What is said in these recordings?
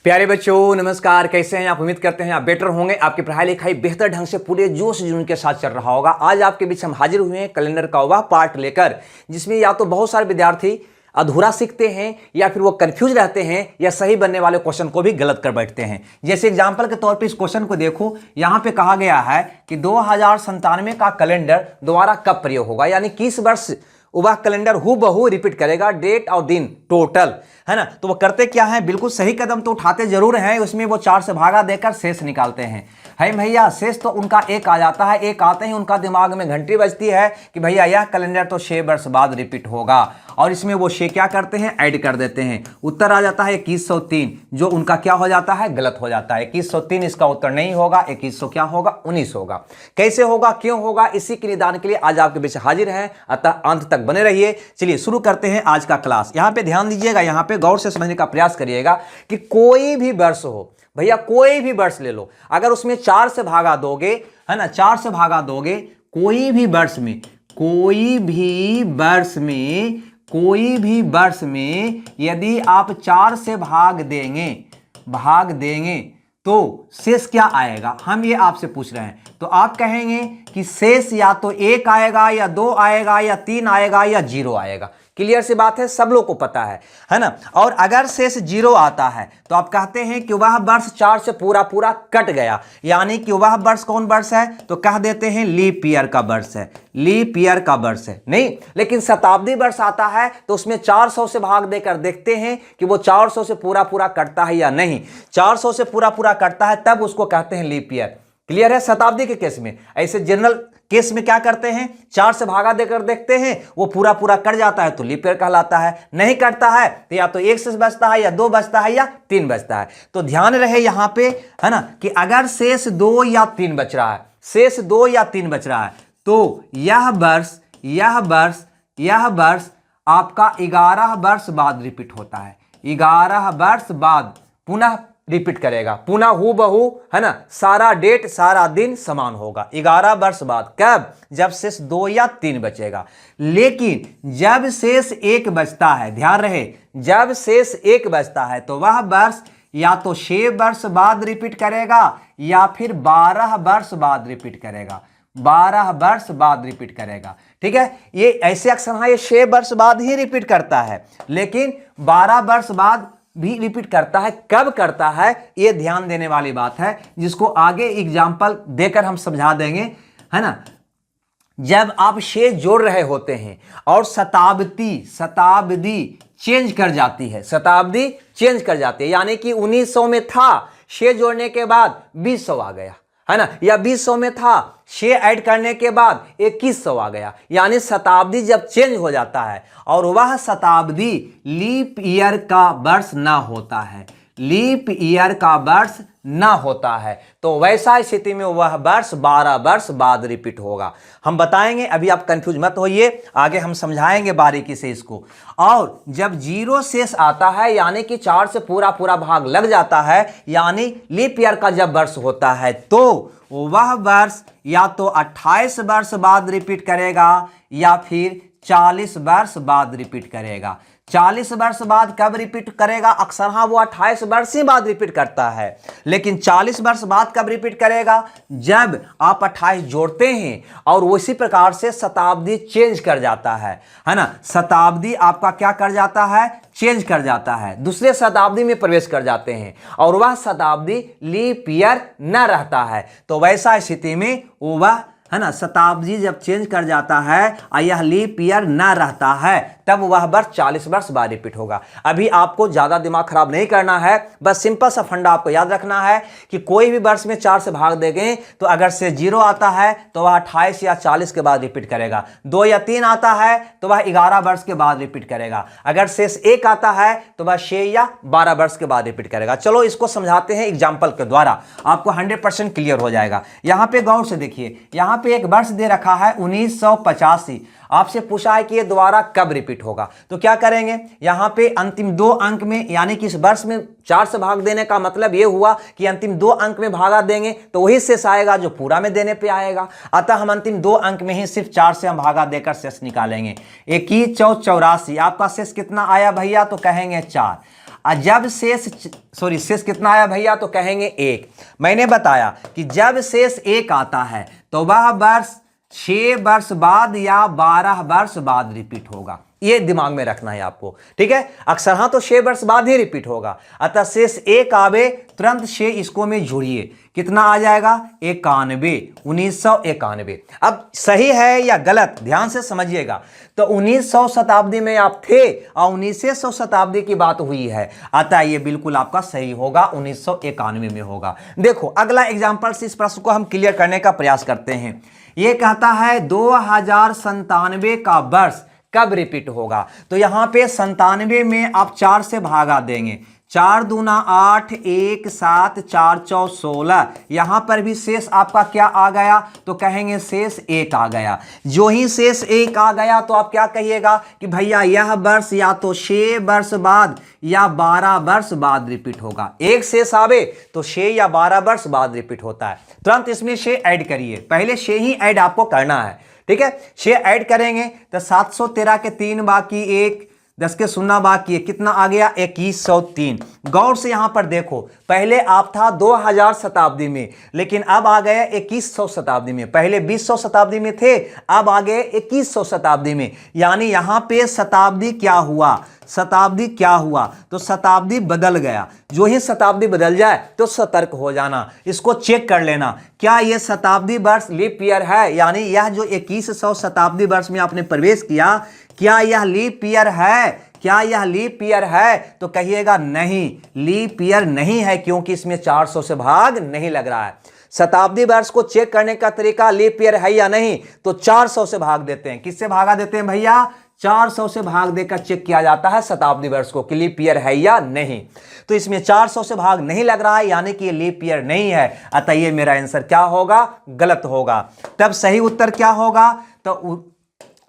प्यारे बच्चों नमस्कार, कैसे हैं आप। उम्मीद करते हैं आप बेटर होंगे। आपकी पढ़ाई लिखाई बेहतर ढंग से पूरे जोश जुनून के साथ चल रहा होगा। आज आपके बीच हम हाजिर हुए हैं कैलेंडर का वह पार्ट लेकर जिसमें या तो बहुत सारे विद्यार्थी अधूरा सीखते हैं या फिर वो कंफ्यूज रहते हैं या सही बनने वाले क्वेश्चन को भी गलत कर बैठते हैं। जैसे एग्जाम्पल के तौर पे इस क्वेश्चन को देखो, यहाँ पे कहा गया है कि 2097 का कैलेंडर दोबारा कब प्रयोग होगा, यानी किस वर्ष वह कैलेंडर हूबहू रिपीट करेगा, डेट और दिन टोटल, है ना। तो वो करते क्या है, बिल्कुल सही कदम तो उठाते जरूर हैं, उसमें वो 4 से भागा देकर शेष निकालते हैं। है भैया, शेष तो उनका एक आ जाता है। एक आते ही उनका दिमाग में घंटी बजती है कि भैया यह कैलेंडर तो 6 वर्ष बाद रिपीट होगा, और इसमें वो 6 क्या करते हैं, ऐड कर देते हैं। उत्तर आ जाता है 2103, जो उनका क्या हो जाता है, गलत हो जाता है। 2103 इसका उत्तर नहीं होगा, 2100 क्या होगा, 19 होगा। कैसे होगा, क्यों होगा, इसी के निदान के लिए आज आपके बीच हाजिर है, अतः अंत तक बने रहिए। चलिए शुरू करते हैं आज का क्लास। यहाँ पे ध्यान दीजिएगा, यहाँ पे गौर से समझने का प्रयास करिएगा कि कोई भी वर्ष हो, भैया कोई भी वर्ष ले लो, अगर उसमें 4 से भागा दोगे, है ना, 4 से भागा दोगे, कोई भी वर्ष में यदि आप 4 से भाग देंगे तो शेष क्या आएगा, हम ये आपसे पूछ रहे हैं। तो आप कहेंगे कि शेष या तो 1 आएगा या 2 आएगा या 3 आएगा या 0 आएगा। क्लियर सी बात है, सब लोग को पता है ना। और अगर शेष 0 आता है तो आप कहते हैं कि वह वर्ष 4 से पूरा कट गया, यानी कि वह वर्ष कौन वर्ष है, तो कह देते हैं लीप ईयर का वर्ष है, लीप ईयर का वर्ष है। नहीं, लेकिन शताब्दी वर्ष आता है तो उसमें 400 से भाग देकर देखते हैं कि वो 400 से पूरा कटता है या नहीं। 400 से पूरा कटता है तब उसको कहते हैं लीप ईयर। क्लियर है। शताब्दी के केस में, ऐसे जनरल केस में क्या करते हैं, 4 से भागा देकर देखते हैं, वो पूरा कट जाता है तो लीप ईयर कहलाता है। नहीं कटता है तो या तो 1 से बचता है या 2 बचता है या 3 बचता है। तो ध्यान रहे यहाँ पे, है ना, कि अगर शेष 2 या 3 बच रहा है, तो यह वर्ष आपका 11 वर्ष बाद रिपीट होता है। 11 वर्ष बाद पुनः रिपीट करेगा, पुनः हूबहू, है ना, सारा डेट सारा दिन समान होगा। 11 वर्ष बाद कब, जब शेष 2 या 3 बचेगा। लेकिन जब शेष 1 बचता है, ध्यान रहे, जब शेष 1 बचता है तो वह वर्ष या तो 6 वर्ष बाद रिपीट करेगा या फिर 12 वर्ष बाद रिपीट करेगा। 12 वर्ष बाद रिपीट करेगा। ठीक है, ये ऐसे अक्सर हाँ, ये 6 वर्ष बाद ही रिपीट करता है, लेकिन 12 वर्ष बाद भी रिपीट करता है। कब करता है, ये ध्यान देने वाली बात है, जिसको आगे एग्जाम्पल देकर हम समझा देंगे, है ना। जब आप शेष जोड़ रहे होते हैं और शताब्दी चेंज कर जाती है, यानी कि 1900 में था, शेष जोड़ने के बाद 2000 आ गया, है ना, या 2000 में था, 6 ऐड करने के बाद 2100 आ गया। यानी शताब्दी जब चेंज हो जाता है और वह शताब्दी लीप ईयर का वर्ष ना होता है, तो वैसा स्थिति में वह वर्ष 12 वर्ष बाद रिपीट होगा। हम बताएंगे, अभी आप कंफ्यूज मत होइए, आगे हम समझाएंगे बारीकी से इसको। और जब 0 शेष आता है, यानी कि 4 से पूरा भाग लग जाता है, यानी लीप ईयर का जब वर्ष होता है, तो वह वर्ष या तो 28 वर्ष बाद रिपीट करेगा या फिर 40 वर्ष बाद रिपीट करेगा। 40 वर्ष बाद कब रिपीट करेगा, अक्सर हाँ वो 28 वर्ष ही बाद रिपीट करता है, लेकिन 40 वर्ष बाद कब रिपीट करेगा, जब आप 28 जोड़ते हैं और उसी प्रकार से शताब्दी चेंज कर जाता है ना। शताब्दी आपका क्या कर जाता है, चेंज कर जाता है, दूसरे शताब्दी में प्रवेश कर जाते हैं और वह शताब्दी लीप ईयर न रहता है। तो वैसा स्थिति में वह, है ना, शताब्दी जब चेंज कर जाता है और यह लीप ईयर ना रहता है, तब वह वर्ष 40 वर्ष बाद रिपीट होगा। अभी आपको ज्यादा दिमाग खराब नहीं करना है, बस सिंपल सा फंडा आपको याद रखना है कि कोई भी वर्ष में 4 से भाग देंगे तो अगर से 0 आता है तो वह 28 या 40 के बाद रिपीट करेगा। 2 या 3 आता है तो वह 11 वर्ष के बाद रिपीट करेगा। अगर शेष 1 आता है तो वह 6 या 12 वर्ष के बाद रिपीट करेगा। चलो इसको समझाते हैं एग्जाम्पल के द्वारा, आपको 100% क्लियर हो जाएगा। यहाँ पे गौर से देखिए, यहाँ पे एक वर्ष दे रखा है 1985। आपसे पूछा है कि ये दोबारा कब रिपीट होगा, तो क्या करेंगे, यहां पे अंतिम 2 अंक में, यानी कि इस वर्ष में 4 से भाग देने का मतलब ये हुआ कि अंतिम 2 अंक में भागा देंगे तो वही शेष आएगा जो पूरा में देने पे आएगा। अतः हम अंतिम 2 अंक में ही सिर्फ 4 से हम भागा देकर शेष निकालेंगे। 21 4 84, आपका शेष कितना आया भैया, तो कहेंगे 4। और जब शेष शेष कितना आया भैया, तो कहेंगे 1। मैंने बताया कि जब शेष 1 आता है तो वह वर्ष 6 वर्ष बाद या 12 वर्ष बाद रिपीट होगा। ये दिमाग में रखना है आपको, ठीक है। अक्सर हाँ तो 6 वर्ष बाद ही रिपीट होगा। अतः शेष 1 आवे तुरंत 6 इसको में जुड़िए, कितना आ जाएगा 91, 1991। अब सही है या गलत ध्यान से समझिएगा। तो 1900 शताब्दी में आप थे और 1900 शताब्दी की बात हुई है, अतः ये बिल्कुल आपका सही होगा, 1991 में होगा। देखो अगला एग्जाम्पल से इस प्रश्न को हम क्लियर करने का प्रयास करते हैं। ये कहता है 2097 का वर्ष कब रिपीट होगा। तो यहां पे 97 में आप 4 से भागा देंगे, 4 दूना 8, 1 7, 4 चौ 16। यहां पर भी शेष आपका क्या आ गया, तो कहेंगे शेष 1 आ गया। जो ही शेष 1 आ गया तो आप क्या कहिएगा कि भैया यह वर्ष या तो 6 वर्ष बाद या 12 वर्ष बाद रिपीट होगा। एक शेष आवे तो 6 या 12 वर्ष बाद रिपीट होता है। तुरंत इसमें 6 ऐड करिए, पहले 6 ही ऐड आपको करना है, ठीक है। 6 ऐड करेंगे तो 713 के 3 बाकी 1, 10 के 0 बाकी है, कितना आ गया 2103। गौर से यहां पर देखो, पहले आप था 2000 शताब्दी में, लेकिन अब आ गए 2100 शताब्दी में। पहले 2000 शताब्दी में थे, अब आ गए 2100 शताब्दी में। यानी यहां पे शताब्दी क्या हुआ, शताब्दी क्या हुआ, तो शताब्दी बदल गया। जो ही शताब्दी बदल जाए तो सतर्क हो जाना, इसको चेक कर लेना क्या ये शताब्दी वर्ष लीप ईयर है, यानी यह जो 2100 शताब्दी वर्ष में आपने प्रवेश किया, क्या यह लीप ईयर है, क्या यह लीप ईयर है, तो कहिएगा नहीं, लीप ईयर नहीं है, क्योंकि इसमें 400 से भाग नहीं लग रहा है। शताब्दी वर्ष को चेक करने का तरीका लीप ईयर है या नहीं, तो 400 से भाग देते हैं। किससे भागा देते हैं भैया, 400 से भाग देकर चेक किया जाता है शताब्दी वर्ष को कि लीप ईयर है या नहीं। तो इसमें 400 से भाग नहीं लग रहा है, यानी कि ये लीप ईयर नहीं है, अतः ये मेरा आंसर क्या होगा, गलत होगा। तब सही उत्तर क्या होगा, तो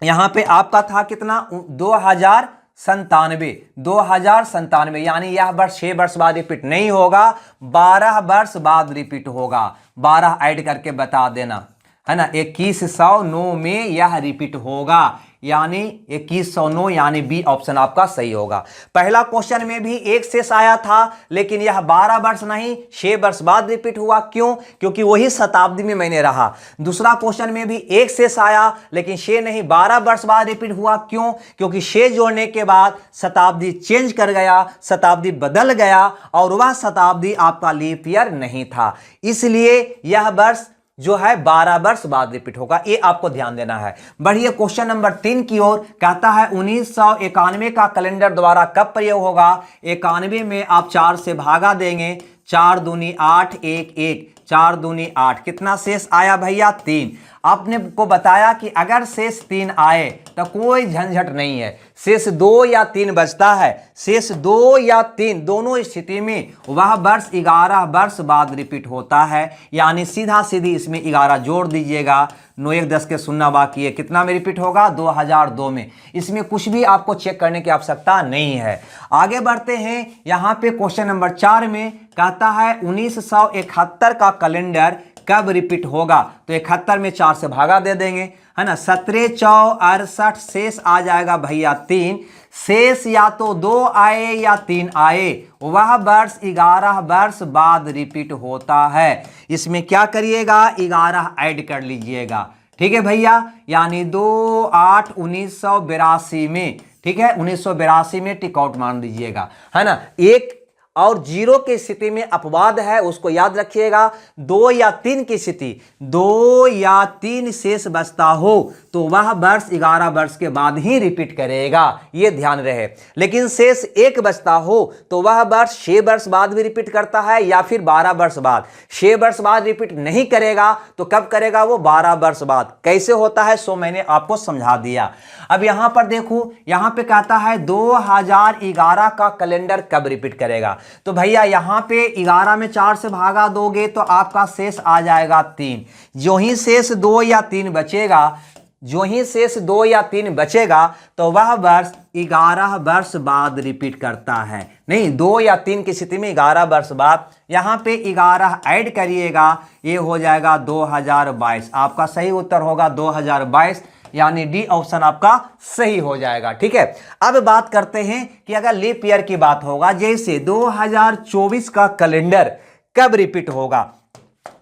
यहां पे आपका था कितना 2097, यानी यह वर्ष 6 वर्ष बाद रिपीट नहीं होगा, 12 वर्ष बाद रिपीट होगा। 12 ऐड करके बता देना, है ना। 2109 में यह रिपीट होगा, यानी 2109, यानी बी ऑप्शन आपका सही होगा। पहला क्वेश्चन में भी एक शेष आया था, लेकिन यह 12 वर्ष नहीं 6 वर्ष बाद रिपीट हुआ। क्यों, क्योंकि वही शताब्दी में मैंने रहा। दूसरा क्वेश्चन में भी एक शेष आया, लेकिन 6 नहीं 12 वर्ष बाद रिपीट हुआ। क्यों, क्योंकि 6 जोड़ने के बाद शताब्दी चेंज कर गया, शताब्दी बदल गया, और वह शताब्दी आपका लीप ईयर नहीं था, इसलिए यह वर्ष जो है 12 वर्ष बाद रिपीट होगा। ये आपको ध्यान देना है। बढ़िए क्वेश्चन नंबर 3 की ओर। कहता है 1991 का कैलेंडर द्वारा कब प्रयोग होगा। 91 में आप 4 से भागा देंगे, 4 दूनी 8, 1 1, 4 दूनी 8, कितना शेष आया भैया 3। आपने को बताया कि अगर शेष 3 आए तो कोई झंझट नहीं है, शेष 2 या 3 बचता है। शेष 2 या 3 दोनों स्थिति में वह वर्ष 11 वर्ष बाद रिपीट होता है, यानी सीधा सीधी इसमें 11 जोड़ दीजिएगा। 9 1 10 के 0 बाकी है, कितना में रिपीट होगा 2002 में। इसमें कुछ भी आपको चेक करने की आवश्यकता नहीं है। आगे बढ़ते हैं, यहाँ पे क्वेश्चन नंबर 4 में कहता है 1971 का कैलेंडर कब रिपीट होगा। तो 71 में 4 से भागा दे देंगे, है ना। 17 4 68, शेष आ जाएगा भैया 3। शेष या तो 2 आए या 3 आए, वह वर्ष 11 वर्ष बाद रिपीट होता है। इसमें क्या करिएगा 11 ऐड कर लीजिएगा, ठीक है भैया। यानी 2 8 1982 में, ठीक है 1982 में टिक आउट मान दीजिएगा, है ना। 1 और 0 की स्थिति में अपवाद है, उसको याद रखिएगा। 2 या 3 की स्थिति, 2 या 3 शेष बचता हो तो वह वर्ष 11 वर्ष के बाद ही रिपीट करेगा, ये ध्यान रहे। लेकिन शेष 1 बचता हो तो वह वर्ष 6 वर्ष बाद भी रिपीट करता है या फिर 12 वर्ष बाद। 6 वर्ष बाद रिपीट नहीं करेगा तो कब करेगा वो 12 वर्ष बाद। कैसे होता है सो मैंने आपको समझा दिया। अब यहां पर देखो, यहां पे कहता है 2011 का कैलेंडर कब रिपीट करेगा। तो भैया यहां पे 11 में 4 से भागा दोगे तो आपका शेष आ जाएगा 3। जो ही शेष 2 या 3 बचेगा, जो ही शेष 2 या 3 बचेगा तो वह वर्ष 11 वर्ष बाद रिपीट करता है। नहीं, 2 या 3 की स्थिति में 11 वर्ष बाद। यहां पे 11 ऐड करिएगा, ये हो जाएगा 2022। आपका सही उत्तर होगा 2022। यानी डी ऑप्शन आपका सही हो जाएगा। ठीक है, अब बात करते हैं कि अगर लीप ईयर की बात होगा, जैसे 2024 का कैलेंडर कब रिपीट होगा,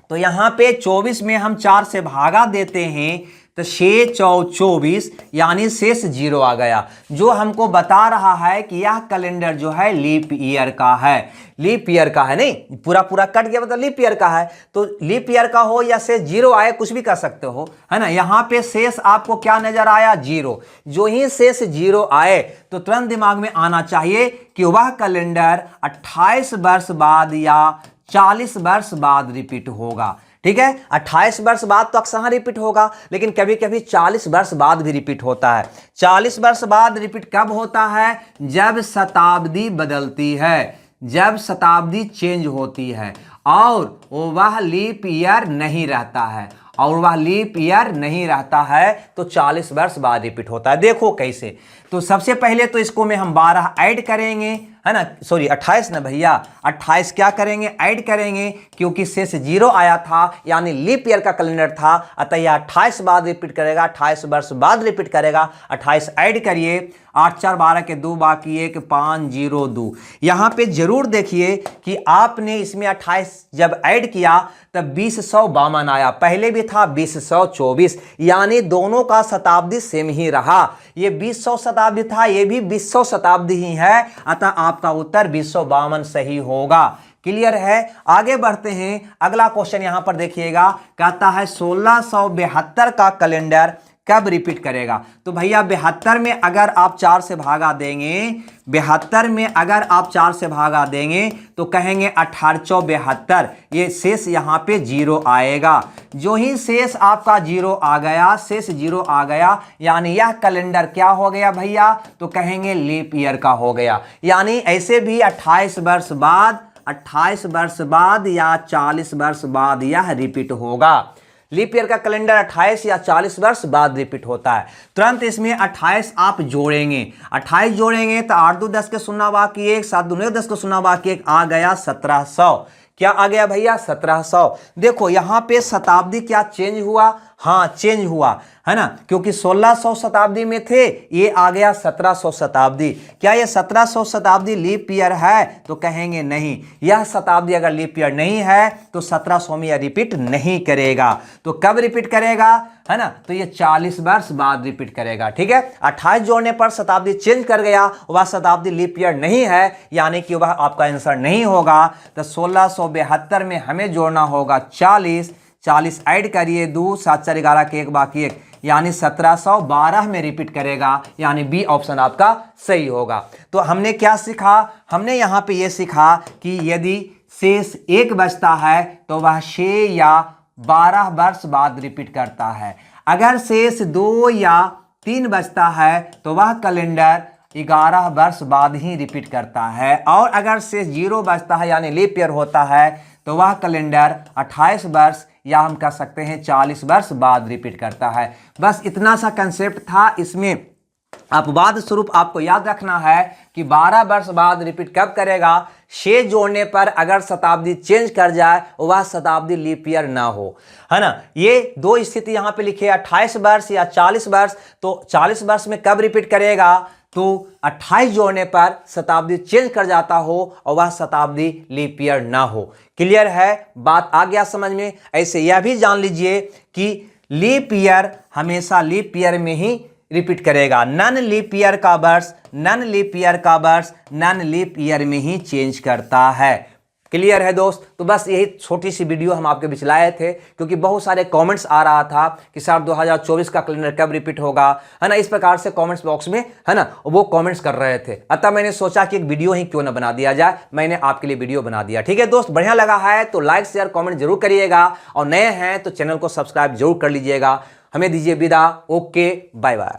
तो यहां पे 24 में हम 4 से भागा देते हैं तो 6 चौ 24 यानी शेष 0 आ गया, जो हमको बता रहा है कि यह कैलेंडर जो है लीप ईयर का है। लीप ईयर का है, नहीं पूरा पूरा कट गया मतलब लीप ईयर का है। तो लीप ईयर का हो या शेष 0 आए, कुछ भी कर सकते हो, है ना। यहां पे शेष आपको क्या नजर आया, 0। जो ही शेष 0 आए तो तुरंत दिमाग में आना चाहिए कि वह कैलेंडर 28 वर्ष बाद या 40 वर्ष बाद रिपीट होगा। ठीक है, 28 वर्ष बाद तो अक्सर रिपीट होगा, लेकिन कभी कभी 40 वर्ष बाद भी रिपीट होता है। 40 वर्ष बाद रिपीट कब होता है, जब शताब्दी बदलती है, जब शताब्दी चेंज होती है और वह लीप ईयर नहीं रहता है, और वह लीप ईयर नहीं रहता है तो 40 वर्ष बाद रिपीट होता है। देखो कैसे, तो सबसे पहले तो इसको में हम 12 ऐड करेंगे, है ना, सॉरी 28 ना भैया, 28 क्या करेंगे, ऐड करेंगे, क्योंकि शेष 0 आया था यानी लीप ईयर का कैलेंडर था, अतः यह 28 बाद रिपीट करेगा, 28 वर्ष बाद रिपीट करेगा। 28 ऐड करिए, 8 4 12 के 2 बाकी 1 5 0 2। यहां पे जरूर देखिए कि आपने इसमें 28 जब ऐड किया तब 2052 आया, पहले भी था 2024, यानी दोनों का शताब्दी सेम ही रहा। ये 2000 शताब्दी था, ये भी 2000 शताब्दी ही है, अतः आपका उत्तर 2052 सही होगा। क्लियर है, आगे बढ़ते हैं। अगला क्वेश्चन यहां पर देखिएगा, कहता है 1672 का कैलेंडर कब रिपीट करेगा। तो भैया 72 में अगर आप 4 से भागा देंगे, 72 में अगर आप 4 से भागा देंगे तो कहेंगे 1872, ये शेष यहां पे 0 आएगा। जो ही शेष आपका 0 आ गया, शेष 0 आ गया, यानी यह कैलेंडर क्या हो गया भैया, तो कहेंगे लीप ईयर का हो गया। यानी ऐसे भी 28 वर्ष बाद, 28 वर्ष बाद या 40 वर्ष बाद यह रिपीट होगा। लीप ईयर का कैलेंडर 28 या 40 वर्ष बाद रिपीट होता है। तुरंत इसमें 28 आप जोड़ेंगे, 28 जोड़ेंगे तो 8 2 10 के 0 बाकी 1, 7 2 9 10 के 0 बाकी 1, आ गया 1700। क्या आ गया भैया, 1700। देखो यहां पे शताब्दी क्या चेंज हुआ, हाँ चेंज हुआ, है ना, क्योंकि 1600 शताब्दी में थे, ये आ गया 1700 शताब्दी। क्या ये 1700 शताब्दी लीप ईयर है, तो कहेंगे नहीं। यह शताब्दी अगर लीप ईयर नहीं है तो 1700 में यह रिपीट नहीं करेगा। तो कब रिपीट करेगा, है ना, तो ये 40 वर्ष बाद रिपीट करेगा। ठीक है, 28 जोड़ने पर शताब्दी चेंज कर गया, वह शताब्दी लीप ईयर नहीं है, यानी कि वह आपका आंसर नहीं होगा। तो 1672 में हमें जोड़ना होगा 40, 40 ऐड करिए, 2 7 4 11 के 1 बाकी 1, यानी 1712 में रिपीट करेगा, यानी बी ऑप्शन आपका सही होगा। तो हमने क्या सीखा, हमने यहां पे ये सीखा कि यदि शेष 1 बचता है तो वह 6 या 12 वर्ष बाद रिपीट करता है। अगर शेष 2 या 3 बचता है तो वह कैलेंडर 11 वर्ष बाद ही रिपीट करता है, और अगर शेष 0 बचता है यानी लीप ईयर होता है तो वह कैलेंडर 28 वर्ष या हम कह सकते हैं 40 वर्ष बाद रिपीट करता है। बस इतना सा कंसेप्ट था इसमें। अपवाद स्वरूप आपको याद रखना है कि 12 वर्ष बाद रिपीट कब करेगा, 6 जोड़ने पर अगर शताब्दी चेंज कर जाए, वह शताब्दी लीप ईयर ना हो, है ना। ये दो स्थिति यहां पे लिखे, 28 वर्ष या 40 वर्ष। तो 40 वर्ष में कब रिपीट करेगा, तो 28 जोड़ने पर शताब्दी चेंज कर जाता हो और वह शताब्दी लीप ईयर ना हो। क्लियर है, बात आ गया समझ में। ऐसे यह भी जान लीजिए कि लीप ईयर हमेशा लीप ईयर में ही रिपीट करेगा, नन लीप ईयर का वर्ष, नन लीप ईयर का वर्ष नन लीप ईयर में ही चेंज करता है। क्लियर है दोस्त। तो बस यही छोटी सी वीडियो हम आपके बीच लाए थे, क्योंकि बहुत सारे कमेंट्स आ रहा था कि सर 2024 का कैलेंडर कब रिपीट होगा, है ना, इस प्रकार से कमेंट्स बॉक्स में, है ना, वो कमेंट्स कर रहे थे। अतः मैंने सोचा कि एक वीडियो ही क्यों ना बना दिया जाए, मैंने आपके लिए वीडियो बना दिया। ठीक है दोस्त, बढ़िया लगा है तो लाइक शेयर कॉमेंट जरूर करिएगा, और नए हैं तो चैनल को सब्सक्राइब जरूर कर लीजिएगा। हमें दीजिए विदा, ओके बाय बाय।